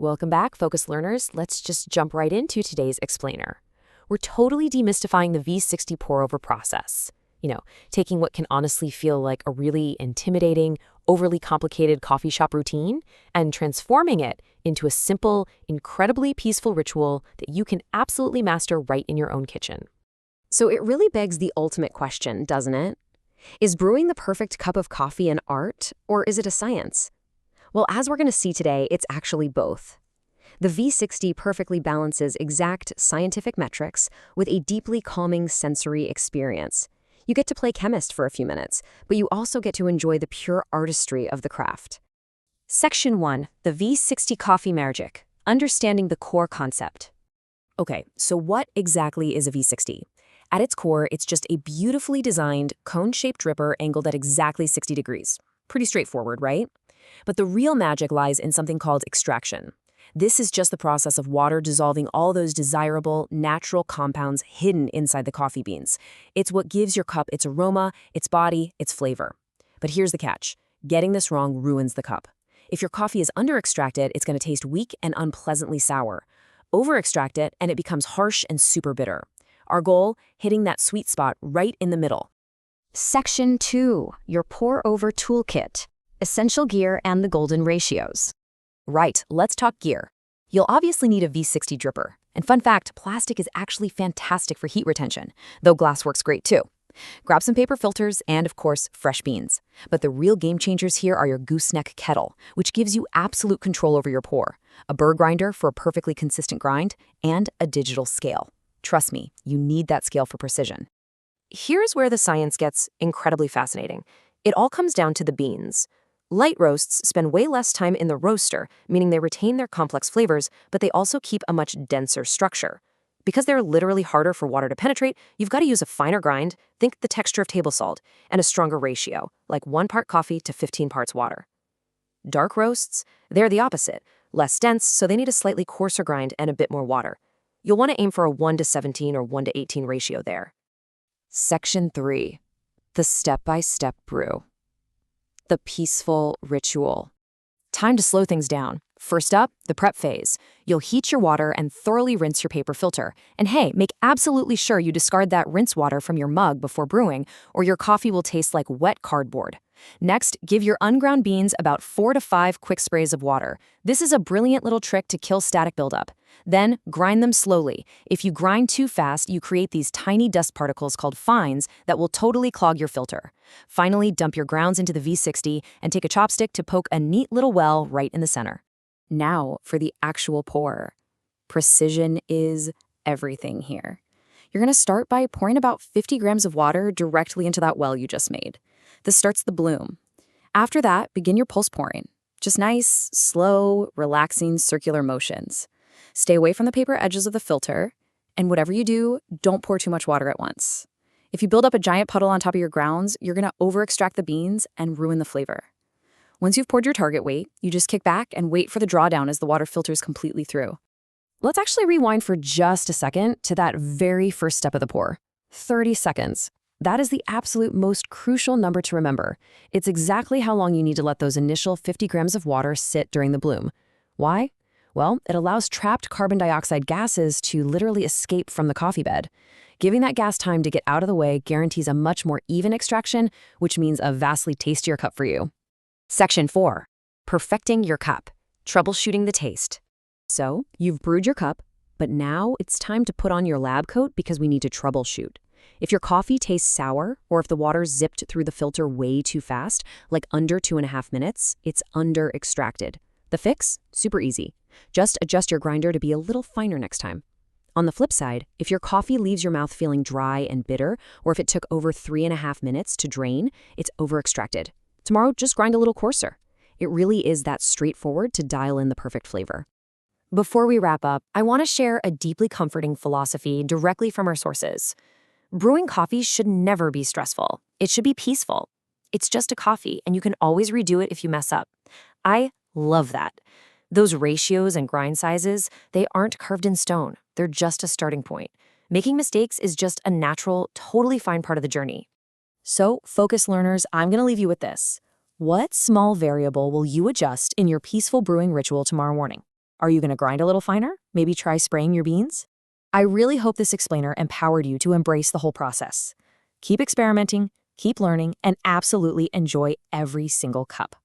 Welcome back, focused learners. Let's just jump right into today's explainer. We're totally demystifying the V60 pour-over process. Taking what can honestly feel like a really intimidating, overly complicated coffee shop routine and transforming it into a simple, incredibly peaceful ritual that you can absolutely master right in your own kitchen. So it really begs the ultimate question, doesn't it? Is brewing the perfect cup of coffee an art, or is it a science? Well, as we're going to see today, it's actually both. The V60 perfectly balances exact scientific metrics with a deeply calming sensory experience. You get to play chemist for a few minutes, but you also get to enjoy the pure artistry of the craft. Section 1. The V60 Coffee Magic. Understanding the core concept. Okay, so what exactly is a V60? At its core, it's just a beautifully designed, cone-shaped dripper angled at exactly 60 degrees. Pretty straightforward, right? But the real magic lies in something called extraction. This is just the process of water dissolving all those desirable, natural compounds hidden inside the coffee beans. It's what gives your cup its aroma, its body, its flavor. But here's the catch. Getting this wrong ruins the cup. If your coffee is under-extracted, it's going to taste weak and unpleasantly sour. Over-extract it, and it becomes harsh and super bitter. Our goal? Hitting that sweet spot right in the middle. Section 2. Your pour-over toolkit. Essential gear and the golden ratios. Right, let's talk gear. You'll obviously need a V60 dripper. And fun fact, plastic is actually fantastic for heat retention, though glass works great too. Grab some paper filters and, of course, fresh beans. But the real game changers here are your gooseneck kettle, which gives you absolute control over your pour, a burr grinder for a perfectly consistent grind, and a digital scale. Trust me, you need that scale for precision. Here's where the science gets incredibly fascinating. It all comes down to the beans. Light roasts spend way less time in the roaster, meaning they retain their complex flavors, but they also keep a much denser structure. Because they're literally harder for water to penetrate, you've got to use a finer grind, think the texture of table salt, and a stronger ratio, like 1 part coffee to 15 parts water. Dark roasts, they're the opposite, less dense, so they need a slightly coarser grind and a bit more water. You'll want to aim for a 1:17 or 1:18 ratio there. Section 3. The step-by-step brew. The peaceful ritual. Time to slow things down. First up, the prep phase. You'll heat your water and thoroughly rinse your paper filter. And hey, make absolutely sure you discard that rinse water from your mug before brewing, or your coffee will taste like wet cardboard. Next, give your unground beans about 4 to 5 quick sprays of water. This is a brilliant little trick to kill static buildup. Then, grind them slowly. If you grind too fast, you create these tiny dust particles called fines that will totally clog your filter. Finally, dump your grounds into the V60 and take a chopstick to poke a neat little well right in the center. Now, for the actual pour. Precision is everything here. You're going to start by pouring about 50 grams of water directly into that well you just made. This starts the bloom. After that, begin your pulse pouring. Just nice, slow, relaxing circular motions. Stay away from the paper edges of the filter, and whatever you do, don't pour too much water at once. If you build up a giant puddle on top of your grounds, you're going to over-extract the beans and ruin the flavor. Once you've poured your target weight, you just kick back and wait for the drawdown as the water filters completely through. Let's actually rewind for just a second to that very first step of the pour. 30 seconds. That is the absolute most crucial number to remember. It's exactly how long you need to let those initial 50 grams of water sit during the bloom. Why? Well, it allows trapped carbon dioxide gases to literally escape from the coffee bed. Giving that gas time to get out of the way guarantees a much more even extraction, which means a vastly tastier cup for you. Section 4. Perfecting your cup. Troubleshooting the taste. So, you've brewed your cup, but now it's time to put on your lab coat because we need to troubleshoot. If your coffee tastes sour, or if the water zipped through the filter way too fast, like under 2.5 minutes, it's under-extracted. The fix? Super easy. Just adjust your grinder to be a little finer next time. On the flip side, if your coffee leaves your mouth feeling dry and bitter, or if it took over 3.5 minutes to drain, it's over-extracted. Tomorrow, just grind a little coarser. It really is that straightforward to dial in the perfect flavor. Before we wrap up, I want to share a deeply comforting philosophy directly from our sources. Brewing coffee should never be stressful. It should be peaceful. It's just a coffee, and you can always redo it if you mess up. I love that. Those ratios and grind sizes, they aren't carved in stone. They're just a starting point. Making mistakes is just a natural, totally fine part of the journey. So, focus learners, I'm going to leave you with this. What small variable will you adjust in your peaceful brewing ritual tomorrow morning? Are you going to grind a little finer? Maybe try spraying your beans? I really hope this explainer empowered you to embrace the whole process. Keep experimenting, keep learning, and absolutely enjoy every single cup.